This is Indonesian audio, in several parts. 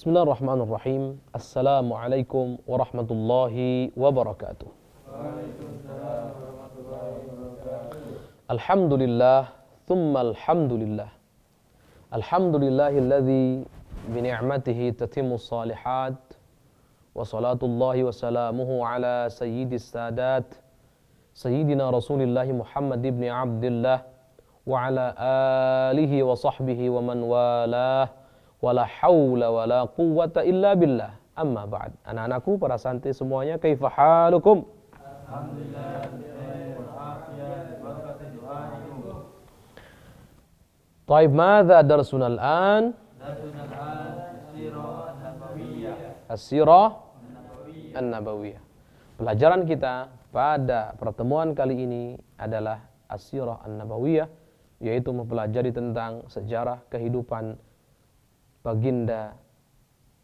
Bismillahirrahmanirrahim. Assalamualaikum warahmatullahi wabarakatuh. Alhamdulillah, thumma alhamdulillah. Alhamdulillahilladzi bini'matihi tatimmu salihat. Wa salatullahi wa salamuhu ala sayyidis sadat Sayyidina Rasulillahi Muhammad ibn Abdullah wa ala alihi wa sahbihi wa man walah. Wala haula wala quwwata illa billah. Amma ba'd. Anak-anakku, para santri semuanya, kaifa halukum? Alhamdulillah. Taib, madza darsuna al-an? Darsuna al-an as-sirah an-nabawiyah. As-sirah an-nabawiyah. Pelajaran kita pada pertemuan kali ini adalah as-sirah an-nabawiyah, yaitu mempelajari tentang sejarah kehidupan baginda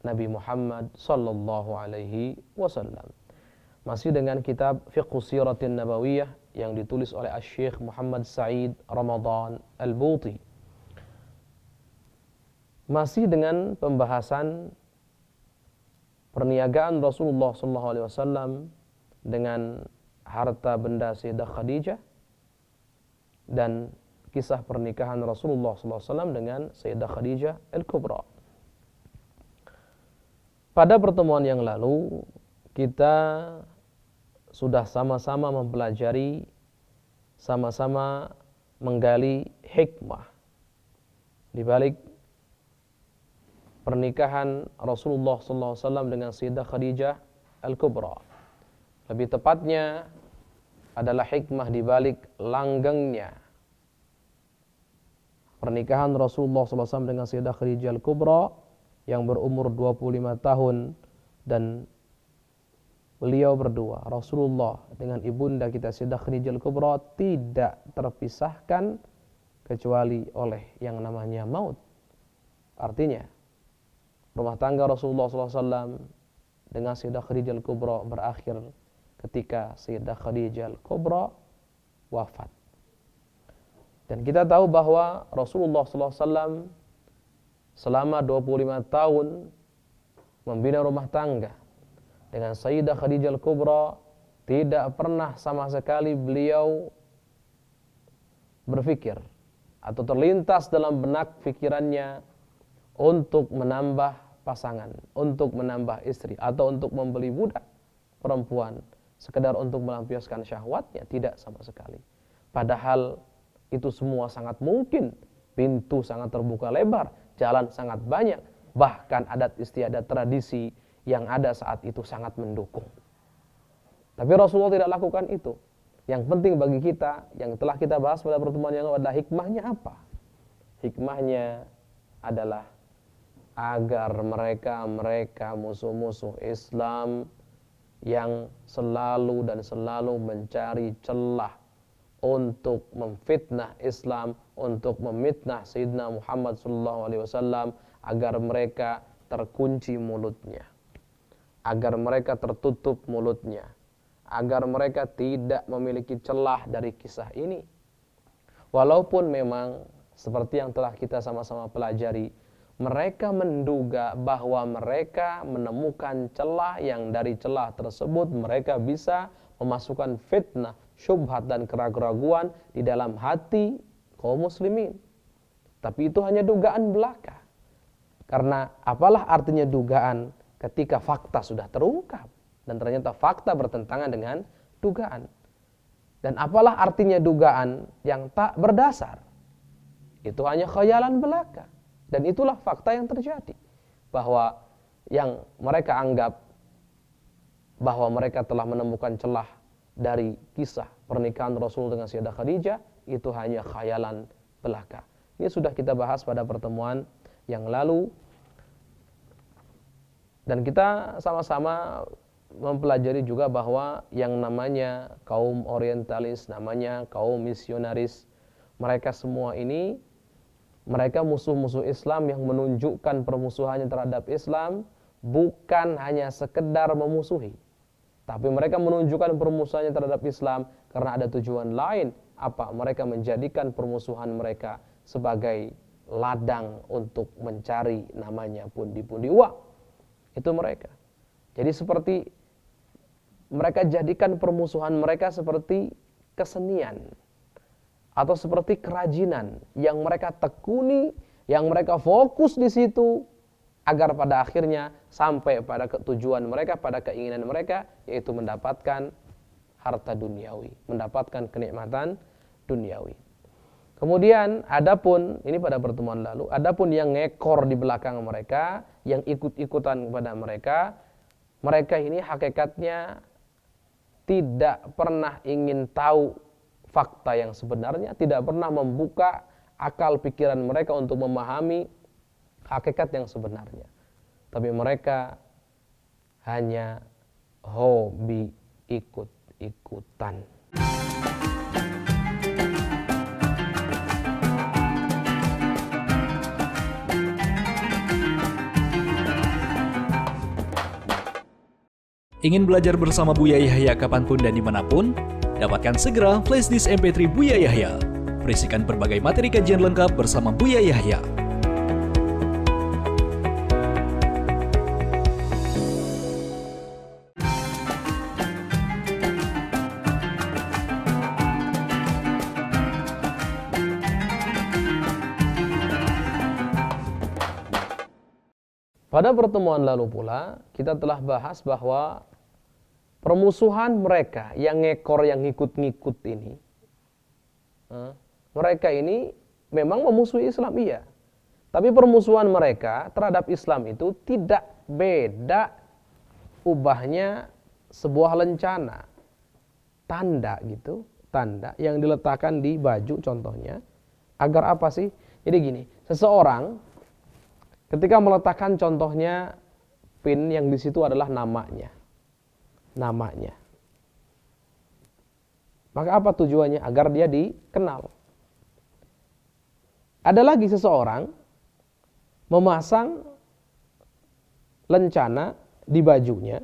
Nabi Muhammad sallallahu alaihi wasallam. Masih dengan kitab Fiqhus Siratin Nabawiyah yang ditulis oleh Asy-Syaikh Muhammad Sa'id Ramadan Al-Buti. Masih dengan pembahasan perniagaan Rasulullah sallallahu alaihi wasallam dengan harta benda Sayyidah Khadijah dan kisah pernikahan Rasulullah SAW dengan Sayyidah Khadijah Al-Kubra. Pada pertemuan yang lalu, kita sudah sama-sama mempelajari, sama-sama menggali hikmah di balik pernikahan Rasulullah SAW dengan Sayyidah Khadijah Al-Kubra. Lebih tepatnya adalah hikmah di balik langgengnya pernikahan Rasulullah SAW dengan Sayyidah Khadijah Al-Kubra yang berumur 25 tahun, dan beliau berdua, Rasulullah dengan ibunda kita Sayyidah Khadijah Al-Kubra, tidak terpisahkan kecuali oleh yang namanya maut. Artinya, rumah tangga Rasulullah SAW dengan Sayyidah Khadijah Al-Kubra berakhir ketika Sayyidah Khadijah Al-Kubra wafat. Dan kita tahu bahwa Rasulullah SAW selama 25 tahun membina rumah tangga dengan Sayyidah Khadijah Al-Kubra, tidak pernah sama sekali beliau berpikir atau terlintas dalam benak pikirannya untuk menambah pasangan, untuk menambah istri, atau untuk membeli budak perempuan sekedar untuk melampiaskan syahwatnya. Tidak sama sekali. Padahal itu semua sangat mungkin, pintu sangat terbuka lebar, jalan sangat banyak, bahkan adat istiadat tradisi yang ada saat itu sangat mendukung. Tapi Rasulullah tidak lakukan itu. Yang penting bagi kita, yang telah kita bahas pada pertemuan yang lalu, adalah hikmahnya apa? Hikmahnya adalah agar mereka musuh-musuh Islam yang selalu dan selalu mencari celah untuk memfitnah Islam, untuk memitnah Sayyidina Muhammad SAW, agar mereka terkunci mulutnya, agar mereka tertutup mulutnya, agar mereka tidak memiliki celah dari kisah ini. Walaupun memang seperti yang telah kita sama-sama pelajari, mereka menduga bahwa mereka menemukan celah yang dari celah tersebut mereka bisa memasukkan fitnah, syubhat dan keraguan di dalam hati kaum muslimin. Tapi itu hanya dugaan belaka. Karena apalah artinya dugaan ketika fakta sudah terungkap dan ternyata fakta bertentangan dengan dugaan. Dan apalah artinya dugaan yang tak berdasar? Itu hanya khayalan belaka. Dan itulah fakta yang terjadi, bahwa yang mereka anggap bahwa mereka telah menemukan celah dari kisah pernikahan Rasul dengan Sayyidah Khadijah, itu hanya khayalan belaka. Ini sudah kita bahas pada pertemuan yang lalu, dan kita sama-sama mempelajari juga bahwa yang namanya kaum orientalis, namanya kaum misionaris, mereka semua ini, mereka musuh-musuh Islam yang menunjukkan permusuhannya terhadap Islam bukan hanya sekedar memusuhi, tapi mereka menunjukkan permusuhannya terhadap Islam karena ada tujuan lain. Apa? Mereka menjadikan permusuhan mereka sebagai ladang untuk mencari namanya pundi-pundi uang. Itu mereka. Jadi seperti mereka jadikan permusuhan mereka seperti kesenian atau seperti kerajinan yang mereka tekuni, yang mereka fokus di situ agar pada akhirnya sampai pada tujuan mereka, pada keinginan mereka, yaitu mendapatkan harta duniawi, mendapatkan kenikmatan duniawi. Kemudian adapun, ini pada pertemuan lalu, adapun yang ngekor di belakang mereka, yang ikut-ikutan kepada mereka, mereka ini hakikatnya tidak pernah ingin tahu fakta yang sebenarnya, tidak pernah membuka akal pikiran mereka untuk memahami hakikat yang sebenarnya. Tapi mereka hanya hobi ikut-ikutan. Ingin belajar bersama Buya Yahya kapanpun dan dimanapun? Dapatkan segera flashdisk MP3 Buya Yahya. Berisikan berbagai materi kajian lengkap bersama Buya Yahya. Pada pertemuan lalu pula, kita telah bahas bahwa permusuhan mereka yang ngekor, yang ngikut-ngikut ini, mereka ini memang memusuhi Islam, iya. Tapi permusuhan mereka terhadap Islam itu tidak beda ubahnya sebuah lencana, tanda gitu, tanda yang diletakkan di baju contohnya. Agar apa sih? Jadi gini, seseorang ketika meletakkan contohnya pin yang di situ adalah namanya. Maka apa tujuannya? Agar dia dikenal. Ada lagi seseorang memasang lencana di bajunya,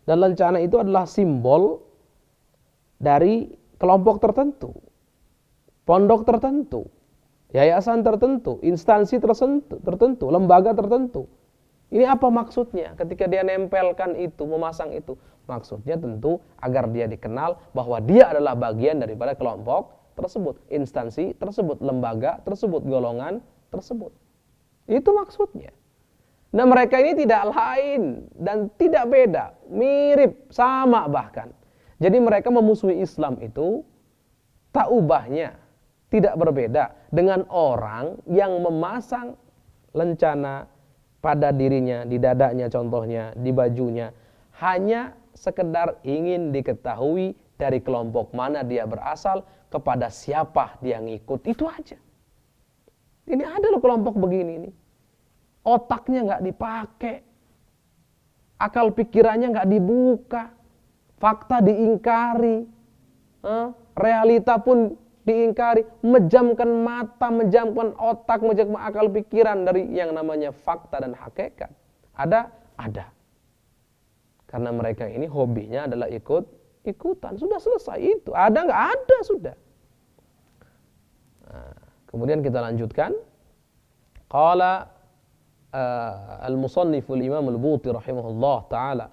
dan lencana itu adalah simbol dari kelompok tertentu, pondok tertentu, yayasan tertentu, instansi tertentu, lembaga tertentu. Ini apa maksudnya ketika dia nempelkan itu, memasang itu? Maksudnya tentu agar dia dikenal bahwa dia adalah bagian daripada kelompok tersebut, instansi tersebut, lembaga tersebut, golongan tersebut. Itu maksudnya. Nah, mereka ini tidak lain dan tidak beda, mirip, sama bahkan. Jadi mereka memusuhi Islam itu tak ubahnya, tidak berbeda dengan orang yang memasang lencana pada dirinya, di dadanya contohnya, di bajunya, hanya sekedar ingin diketahui dari kelompok mana dia berasal, kepada siapa dia ngikut, itu aja. Ini ada loh kelompok begini nih. Otaknya nggak dipakai, akal pikirannya nggak dibuka, fakta diingkari, realita pun diingkari, menjamkan mata, menjamkan otak, menjamkan akal pikiran dari yang namanya fakta dan hakikat. Ada. Karena mereka ini hobinya adalah ikut-ikutan. Sudah selesai itu. Ada nggak? Ada sudah. Nah, kemudian kita lanjutkan. Qala al-musannif al-imam al-Buti rahimahullah ta'ala.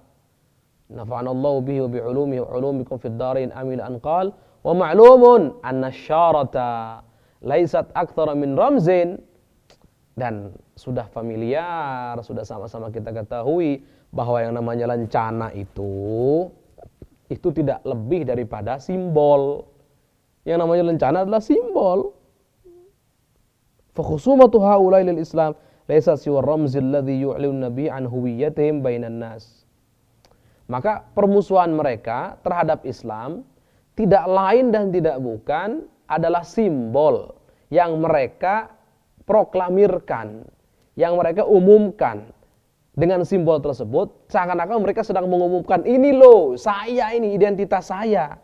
Nafa'anallahu bihi wa bi'ulumihi wa 'ulumikum fid dharain amin an qala wa ma'lumun anna asy-syarata laysat aktsara min ramzin. Dan sudah familiar, sudah sama-sama kita ketahui bahwa yang namanya lencana itu tidak lebih daripada simbol. Yang namanya lencana adalah simbol. Fa khusumatu haula'i lil Islam laysat siwa ramzil ladzi yu'linu nabi an huwiyyatihim bainan nas. Maka permusuhan mereka terhadap Islam tidak lain dan tidak bukan adalah simbol yang mereka proklamirkan, yang mereka umumkan. Dengan simbol tersebut seakan-akan mereka sedang mengumumkan, ini loh, saya ini identitas saya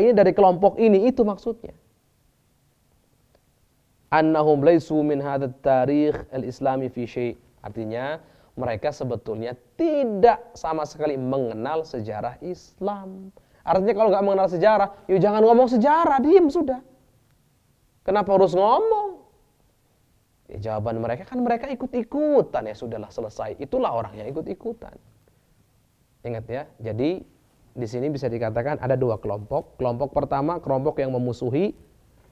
ini dari kelompok ini. Itu maksudnya. Annahum laysu min hadzal tarikh al-islami fi syai'. Artinya mereka sebetulnya tidak sama sekali mengenal sejarah Islam. Artinya kalau nggak mengenal sejarah, yuk jangan ngomong sejarah, diam sudah. Kenapa harus ngomong? Jawaban mereka kan mereka ikut-ikutan, ya sudahlah selesai. Itulah orang yang ikut-ikutan. Ingat ya, jadi di sini bisa dikatakan ada dua kelompok. Kelompok pertama, kelompok yang memusuhi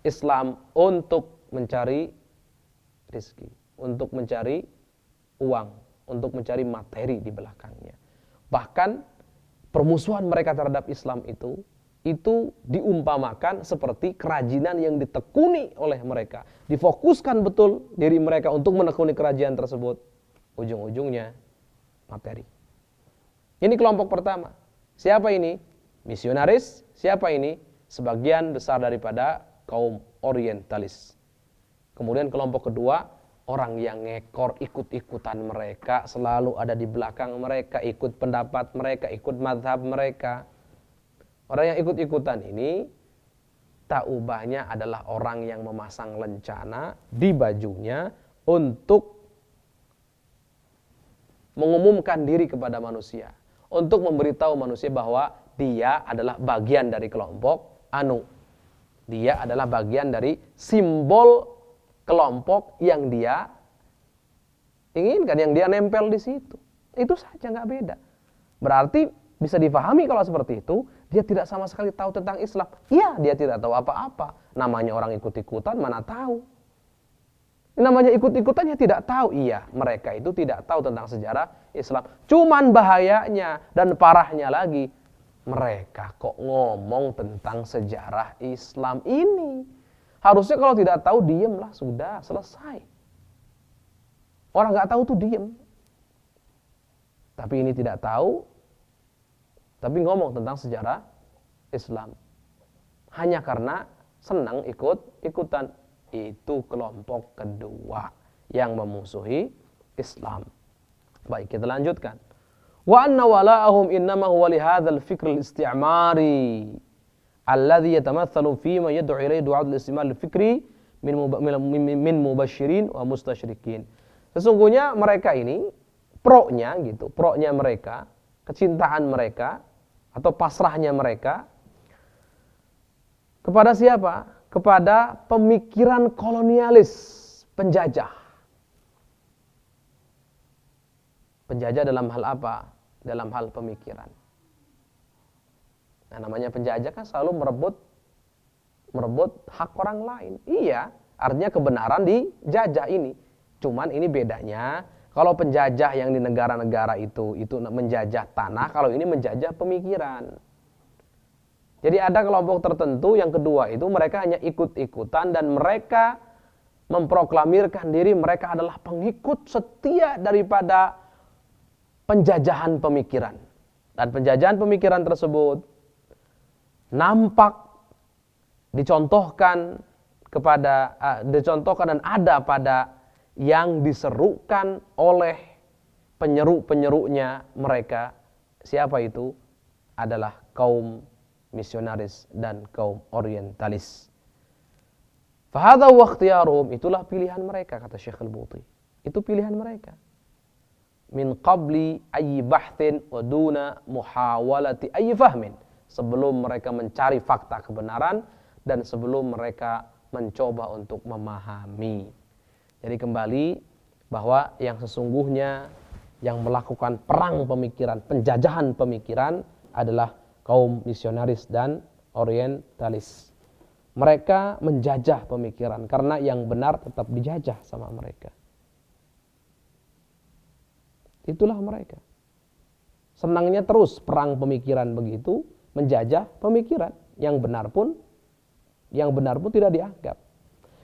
Islam untuk mencari rezeki, untuk mencari uang, untuk mencari materi di belakangnya. Bahkan permusuhan mereka terhadap Islam itu diumpamakan seperti kerajinan yang ditekuni oleh mereka. Difokuskan betul diri mereka untuk menekuni kerajinan tersebut. Ujung-ujungnya materi. Ini kelompok pertama. Siapa ini? Misionaris. Siapa ini? Sebagian besar daripada kaum orientalis. Kemudian kelompok kedua, orang yang ngekor ikut-ikutan mereka, selalu ada di belakang mereka, ikut pendapat mereka, ikut mazhab mereka. Orang yang ikut-ikutan ini tak ubahnya adalah orang yang memasang lencana di bajunya untuk mengumumkan diri kepada manusia, untuk memberitahu manusia bahwa dia adalah bagian dari kelompok anu. Dia adalah bagian dari simbol kelompok yang dia inginkan, yang dia nempel di situ. Itu saja, nggak beda. Berarti bisa difahami kalau seperti itu, dia tidak sama sekali tahu tentang Islam. Iya, dia tidak tahu apa-apa. Namanya orang ikut-ikutan, mana tahu. Namanya ikut-ikutannya tidak tahu. Iya, mereka itu tidak tahu tentang sejarah Islam. Cuman bahayanya dan parahnya lagi, mereka kok ngomong tentang sejarah Islam ini. Harusnya kalau tidak tahu, diemlah, sudah selesai. Orang nggak tahu tuh diem. Tapi ini tidak tahu, tapi ngomong tentang sejarah Islam. Hanya karena senang ikut-ikutan. Itu kelompok kedua yang memusuhi Islam. Baik, kita lanjutkan. Wa anna wala'ahum innama huwa li hadzal fikr al-isti'mari alladhi yatamathalu fi ma yad'u ilayhi du'at al-istimar al-fikri min mubasyirin wa mustasyrikin. Sesungguhnya mereka ini pro-nya gitu, pro-nya mereka, kecintaan mereka atau pasrahnya mereka kepada siapa? Kepada pemikiran kolonialis, penjajah. Penjajah dalam hal apa? Dalam hal pemikiran. Nah, namanya penjajah kan selalu merebut hak orang lain. Iya, artinya kebenaran dijajah ini. Cuman ini bedanya, kalau penjajah yang di negara-negara itu menjajah tanah, kalau ini menjajah pemikiran. Jadi ada kelompok tertentu yang kedua itu mereka hanya ikut-ikutan dan mereka memproklamirkan diri mereka adalah pengikut setia daripada penjajahan pemikiran. Dan penjajahan pemikiran tersebut nampak dicontohkan dan ada pada yang diserukan oleh penyeru-penyerunya mereka. Siapa itu? Adalah kaum misionaris dan kaum orientalis. Fahadha wa ikhtiyaruhum, itulah pilihan mereka, kata Syekh Al-Buti. Itu pilihan mereka. Min qabli ayyi bahthin wa duna muhawalati ayyi fahmin. Sebelum mereka mencari fakta kebenaran dan sebelum mereka mencoba untuk memahami. Jadi kembali bahwa yang sesungguhnya yang melakukan perang pemikiran, penjajahan pemikiran adalah kaum misionaris dan orientalis. Mereka menjajah pemikiran karena yang benar tetap dijajah sama mereka. Itulah mereka. Senangnya terus perang pemikiran begitu, menjajah pemikiran. Yang benar pun tidak dianggap.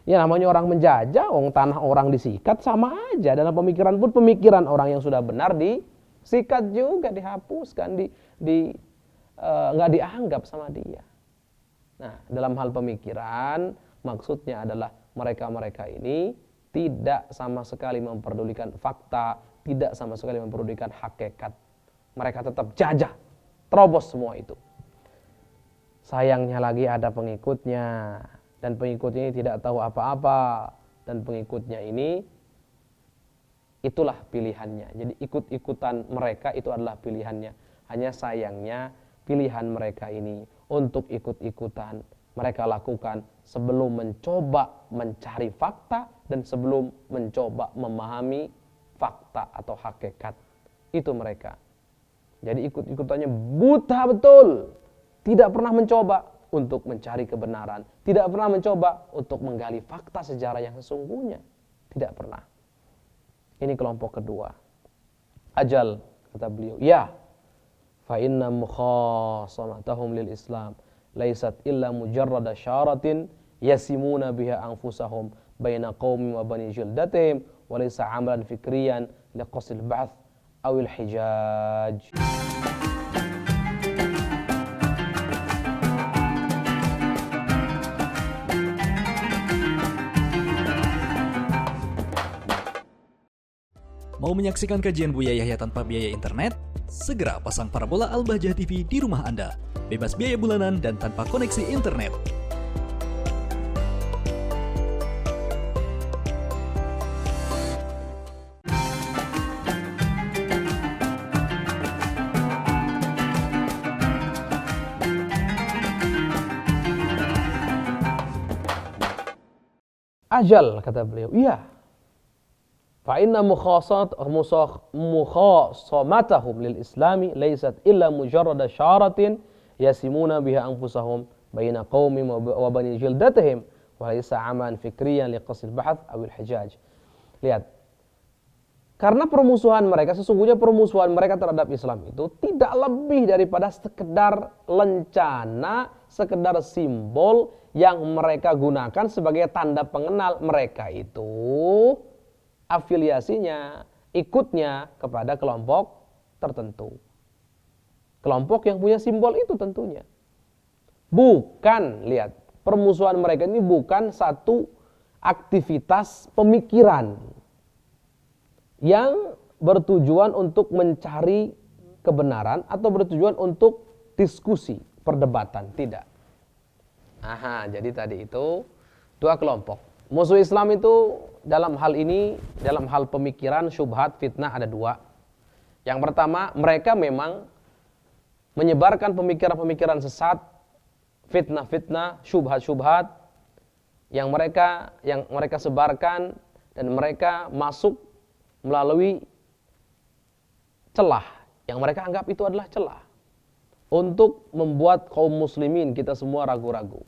Ya namanya orang menjajah, tanah orang disikat sama aja. Dalam pemikiran pun pemikiran orang yang sudah benar disikat juga, dihapuskan, nggak dianggap sama dia. Nah, dalam hal pemikiran maksudnya adalah mereka-mereka ini tidak sama sekali memperdulikan fakta, tidak sama sekali memperdulikan hakikat. Mereka tetap jajah, terobos semua itu. Sayangnya lagi ada pengikutnya dan pengikutnya ini tidak tahu apa-apa dan pengikutnya ini itulah pilihannya. Jadi ikut-ikutan mereka itu adalah pilihannya. Hanya sayangnya pilihan mereka ini untuk ikut-ikutan mereka lakukan sebelum mencoba mencari fakta dan sebelum mencoba memahami fakta atau hakikat itu mereka. Jadi ikut-ikutannya buta betul, tidak pernah mencoba untuk mencari kebenaran, tidak pernah mencoba untuk menggali fakta sejarah yang sesungguhnya, tidak pernah. Ini kelompok kedua. Ajal, kata beliau, ya, fa inna mukhasamatahum lil Islam laisat illa mujarrada syaratin yasimuna biha anfusahum baina qaumi wa bani jildatihim wa laysa amalan fikriyan liqasil ba'th awil hijaj. Mau menyaksikan kajian Buya Yahya tanpa biaya internet? Segera pasang parabola Al-Bahjah TV di rumah Anda. Bebas biaya bulanan dan tanpa koneksi internet. Ajal, kata beliau, iya. Fa inna mukhasamatahum lil islami laysat illa mujarrada syaratin yasimuna biha anfusahum baina qaumim wa bani jildatihim wa laysa aman fikriyan liqasil ba'th awil hijaj. Lihat. Karena permusuhan mereka, sesungguhnya permusuhan mereka terhadap Islam itu tidak lebih daripada sekedar lencana, sekedar simbol yang mereka gunakan sebagai tanda pengenal mereka itu afiliasinya, ikutnya kepada kelompok tertentu. Kelompok yang punya simbol itu tentunya. Bukan, lihat, permusuhan mereka ini bukan satu aktivitas pemikiran yang bertujuan untuk mencari kebenaran atau bertujuan untuk diskusi, perdebatan, tidak. Jadi tadi itu dua kelompok. Musuh Islam itu dalam hal ini, dalam hal pemikiran, syubhat, fitnah ada dua. Yang pertama, mereka memang menyebarkan pemikiran-pemikiran sesat, fitnah-fitnah, syubhat-syubhat yang mereka sebarkan dan mereka masuk melalui celah yang mereka anggap itu adalah celah untuk membuat kaum muslimin kita semua ragu-ragu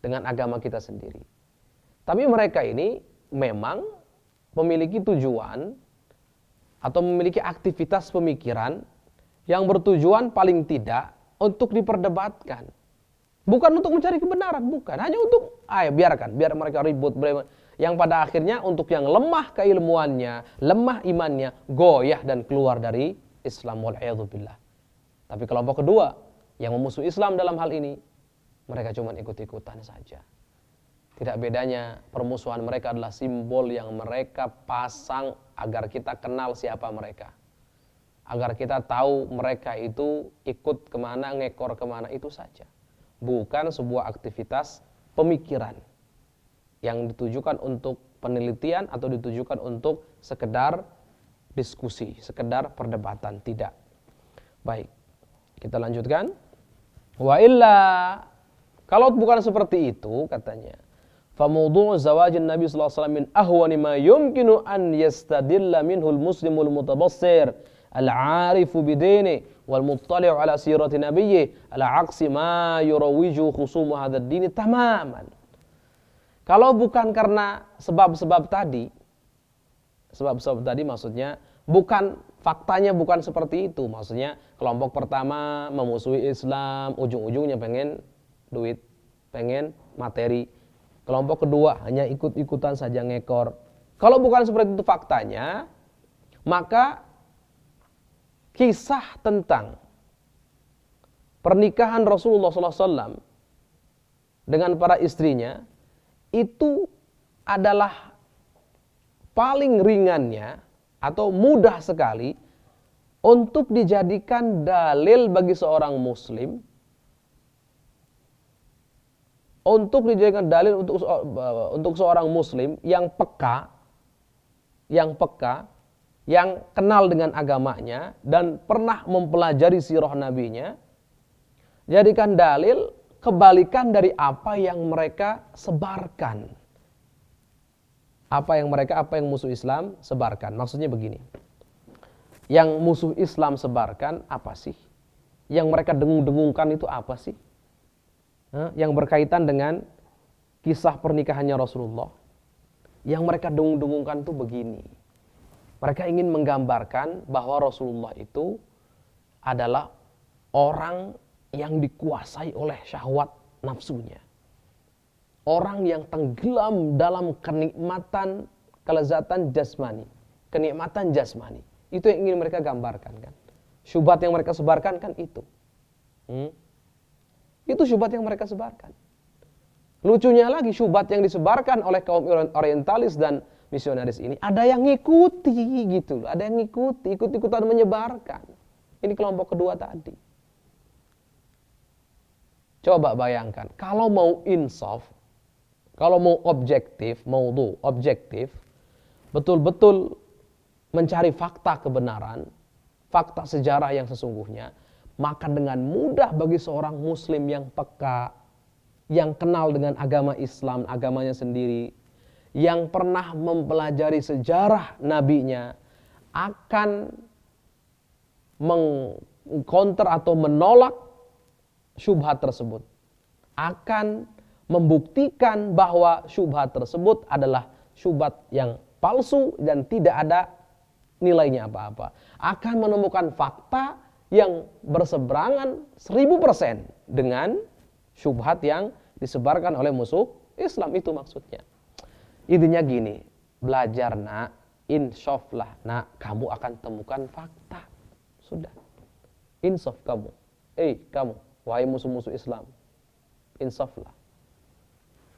dengan agama kita sendiri. Tapi mereka ini memang memiliki tujuan atau memiliki aktivitas pemikiran yang bertujuan paling tidak untuk diperdebatkan. Bukan untuk mencari kebenaran, bukan. Hanya untuk, biar mereka ribut. Yang pada akhirnya untuk yang lemah keilmuannya, lemah imannya, goyah dan keluar dari Islam wal'iyadzubillah. Tapi kelompok kedua yang memusuhi Islam dalam hal ini, mereka cuma ikut-ikutan saja. Tidak bedanya permusuhan mereka adalah simbol yang mereka pasang agar kita kenal siapa mereka. Agar kita tahu mereka itu ikut kemana, ngekor kemana, itu saja. Bukan sebuah aktivitas pemikiran yang ditujukan untuk penelitian atau ditujukan untuk sekedar diskusi, sekedar perdebatan, tidak. Baik, kita lanjutkan. Wa illa, kalau bukan seperti itu katanya, فموضوع زواج النبي صلى الله عليه وسلم من أهون ما يمكن أن يستدل منه المسلم المتبصر العارف بدينه والمطلع على سيرة نبيه على عكس ما يروج خصوم هذا الدين تماما. Kalau bukan karena sebab-sebab tadi maksudnya bukan faktanya bukan seperti itu. Maksudnya kelompok pertama memusuhi Islam, ujung-ujungnya pengen duit, pengen materi. Kelompok kedua hanya ikut-ikutan saja ngekor. Kalau bukan seperti itu faktanya, maka kisah tentang pernikahan Rasulullah SAW dengan para istrinya itu adalah paling ringannya atau mudah sekali untuk dijadikan dalil bagi seorang muslim, untuk dijadikan dalil untuk seorang muslim yang peka, yang kenal dengan agamanya dan pernah mempelajari sirah nabinya, jadikan dalil kebalikan dari apa yang mereka sebarkan. Apa yang musuh Islam sebarkan. Maksudnya begini. Yang musuh Islam sebarkan apa sih? Yang mereka dengung-dengungkan itu apa sih? Yang berkaitan dengan kisah pernikahannya Rasulullah. Yang mereka dengung-dengungkan itu begini. Mereka ingin menggambarkan bahwa Rasulullah itu adalah orang yang dikuasai oleh syahwat nafsunya. Orang yang tenggelam dalam kenikmatan, kelezatan jasmani. Kenikmatan jasmani. Itu yang ingin mereka gambarkan kan. Syubhat yang mereka sebarkan kan itu. Itu syubhat yang mereka sebarkan. Lucunya lagi syubhat yang disebarkan oleh kaum orientalis dan misionaris ini ada yang ngikuti gitu loh. Ada yang ngikuti, ikut-ikutan menyebarkan. Ini kelompok kedua tadi. Coba bayangkan, kalau mau insaf, kalau mau objektif, betul-betul mencari fakta kebenaran, fakta sejarah yang sesungguhnya, maka dengan mudah bagi seorang muslim yang peka, yang kenal dengan agama Islam, agamanya sendiri, yang pernah mempelajari sejarah nabinya, akan mengcounter atau menolak syubhat tersebut, akan membuktikan bahwa syubhat tersebut adalah syubhat yang palsu dan tidak ada nilainya apa-apa, akan menemukan fakta yang berseberangan 1000% dengan syubhat yang disebarkan oleh musuh Islam. Itu maksudnya. Intinya gini, belajar nak, insaflah nak, kamu akan temukan fakta. Sudah, insaf kamu. Kamu, wahai musuh-musuh Islam, insaflah.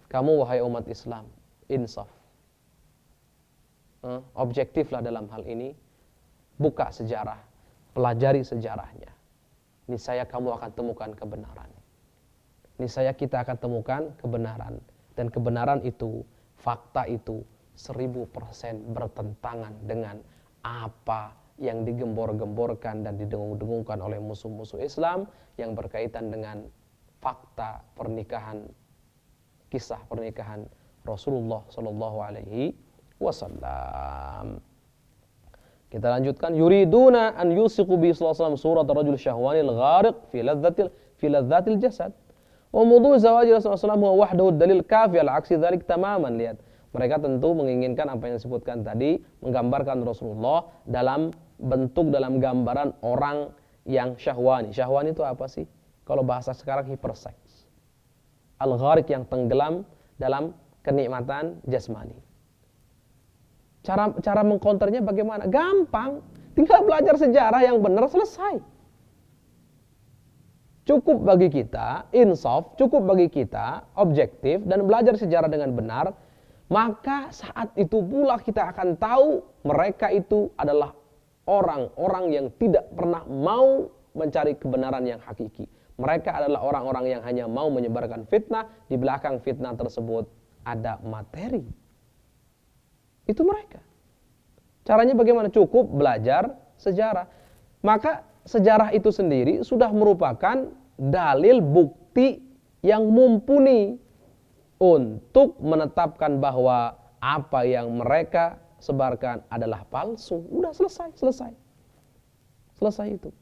Kamu wahai umat Islam, insaf. Objektiflah dalam hal ini. Buka sejarah, pelajari sejarahnya. Niscaya kamu akan temukan kebenaran. Niscaya kita akan temukan kebenaran. Dan kebenaran itu, fakta itu 1000% bertentangan dengan apa yang digembor-gemborkan dan didengung-dengungkan oleh musuh-musuh Islam yang berkaitan dengan fakta pernikahan, kisah pernikahan Rasulullah Shallallahu Alaihi Wasallam. Kita lanjutkan. Yuriduna an yusiqu bi sallallahu surat ar-rajul syahwanil ghariq fi ladzatil jasad. Wa mawdu' zawaj Rasulullah huwa wahdahu dalil kafi al aksi dzalik tamaman. Lihat, mereka tentu menginginkan apa yang disebutkan tadi, menggambarkan Rasulullah dalam bentuk, dalam gambaran orang yang syahwani. Syahwani itu apa sih? Kalau bahasa sekarang hiperseks. Al-ghariq yang tenggelam dalam kenikmatan jasmani. Cara mengkonternya bagaimana? Gampang. Tinggal belajar sejarah yang benar, selesai. Cukup bagi kita insaf, cukup bagi kita objektif dan belajar sejarah dengan benar, maka saat itu pula kita akan tahu mereka itu adalah orang-orang yang tidak pernah mau mencari kebenaran yang hakiki. Mereka adalah orang-orang yang hanya mau menyebarkan fitnah, di belakang fitnah tersebut ada materi. Itu mereka. Caranya bagaimana? Cukup belajar sejarah. Maka sejarah itu sendiri sudah merupakan dalil bukti yang mumpuni untuk menetapkan bahwa apa yang mereka sebarkan adalah palsu. Udah selesai. Selesai itu.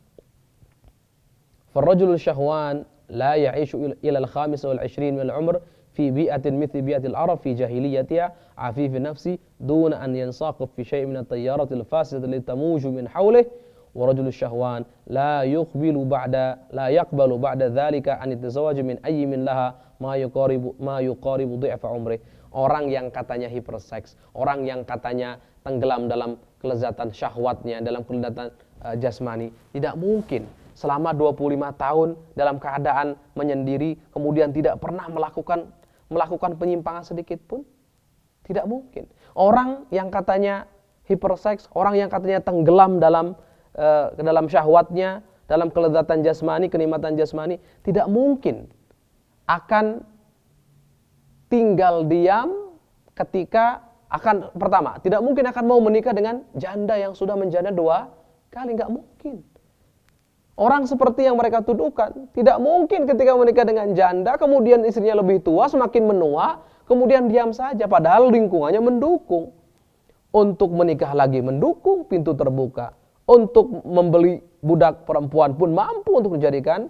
Farrajul syahwan la ya'ishu ila al-khamis wal 20 min al-umr fi bi'atin mithli bi'atil Arab fi jahiliyatiha afif nafsi duna an yansaqif fi syai' min at-tayyarat al-fasidah allati tamuju min hawlihi wa rajul syahwan la yaqbalu ba'da dhalika an yatazawwaj min ayyi min laha ma yuqaribu dhi'fa umri. Orang yang katanya hiperseks, orang yang katanya tenggelam dalam kelezatan syahwatnya, dalam kelezatan jasmani, tidak mungkin selama 25 tahun dalam keadaan menyendiri kemudian tidak pernah melakukan penyimpangan sedikit pun. Tidak mungkin. Orang yang katanya hiperseks, orang yang katanya tenggelam dalam syahwatnya, dalam kelezatan jasmani, kenikmatan jasmani, tidak mungkin akan tinggal diam ketika pertama, tidak mungkin akan mau menikah dengan janda yang sudah menjanda 2 kali, nggak mungkin. Orang seperti yang mereka tuduhkan. Tidak mungkin ketika menikah dengan janda, kemudian istrinya lebih tua, semakin menua, kemudian diam saja. Padahal lingkungannya mendukung. Untuk menikah lagi mendukung, pintu terbuka. Untuk membeli budak perempuan pun mampu untuk menjadikan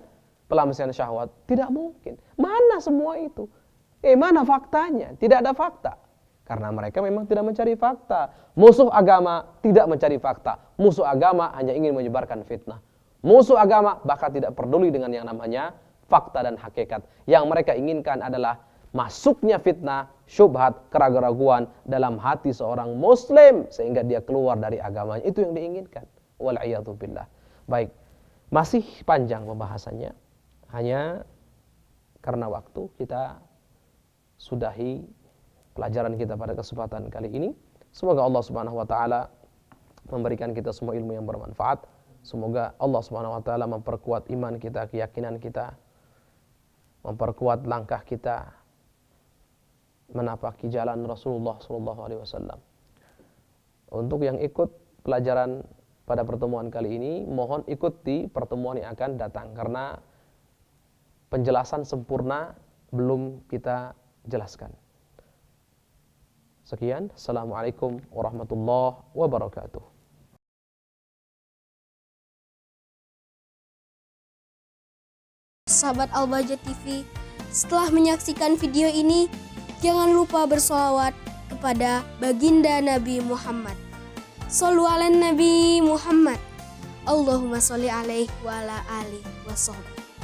pelampiasan syahwat. Tidak mungkin. Mana semua itu? Mana faktanya? Tidak ada fakta. Karena mereka memang tidak mencari fakta. Musuh agama tidak mencari fakta. Musuh agama hanya ingin menyebarkan fitnah. Musuh agama bahkan tidak peduli dengan yang namanya fakta dan hakikat. Yang mereka inginkan adalah masuknya fitnah, syubhat, keraguan-keraguan dalam hati seorang muslim sehingga dia keluar dari agamanya. Itu yang diinginkan. Wal'iyadzubillah. Baik, masih panjang pembahasannya. Hanya karena waktu kita sudahi pelajaran kita pada kesempatan kali ini. Semoga Allah Subhanahu wa taala memberikan kita semua ilmu yang bermanfaat. Semoga Allah Subhanahu wa taala memperkuat iman kita, keyakinan kita, memperkuat langkah kita menapaki jalan Rasulullah sallallahu alaihi wasallam. Untuk yang ikut pelajaran pada pertemuan kali ini, mohon ikuti pertemuan yang akan datang karena penjelasan sempurna belum kita jelaskan. Sekian, Assalamualaikum warahmatullahi wabarakatuh. Sahabat Al-Bahjah TV, setelah menyaksikan video ini, jangan lupa bersolawat kepada baginda Nabi Muhammad. Shollu ala Nabi Muhammad. Allahumma sholli alaihi wa ala alihi wa sahbihi.